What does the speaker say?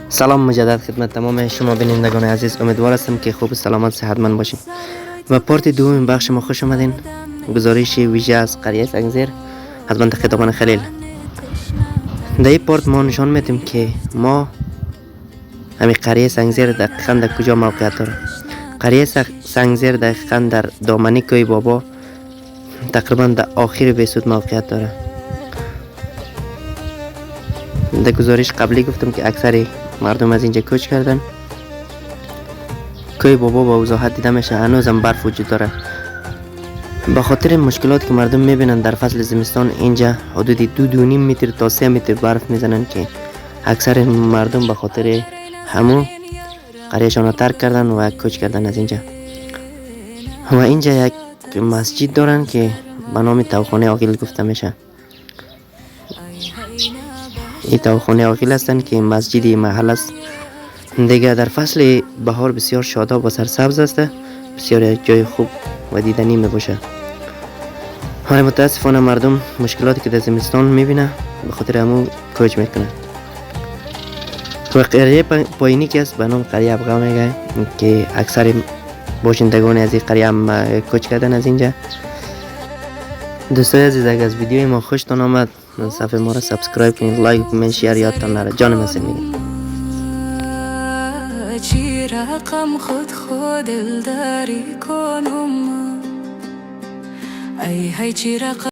سلام مجدد خدمت تمام شما بینندگان عزیز. امیدوار هستم که خوب و سلامت صحتمند باشین. و پارت دوم بخش ما خوش آمدین. گزارش ویژه از قریه سنگزیر از منطقه دامن خلیل. در این پارت ما نشان میدیم که ما همین قریه سنگزیر دقیقاً در کجا موقعیت داره. قریه سنگزیر دقیقاً در دامنی کوی بابا تقریبا در آخر بیسود موقعیت داره. در گزارش قبلی گفتم که اکثر مردم از اینجا کوچ کردن. کوی بابا با وضاحت دیده میشه هنوزم برف وجود داره. به خاطر مشکلات که مردم میبینن در فصل زمستان اینجا حدود 2.5 متر تا 3 متر برف میزنن که اکثر مردم به خاطر همو قریهشان را ترک کردن و کوچ کردن از اینجا. و اینجا یک مسجد دارن که به نام توخانه عاقل گفته میشه. این توخانه عاقل هستن که مسجدی محل است. دیگه در فصل بهار بسیار شاداب و سرسبز است. بسیار یک جای خوب و دیدنی می باشه. حالا متاسفانه مردم مشکلاتی که در زمستان میبینه به خاطر همون کوچ میکنه. و قریه پایینی که است به نام قریه ابغا میگه که اکثر باشندگان از این قریه هم کوچ کردن از اینجا. دوستای عزیز اگر از ویدیوی ما خوشتون آمد صفحه ما را سابسکرایب کنید، لایک کنید، شیر یادتان نره. جانم هستین میگه چی رقم خود دلداری کنم ای چی رقم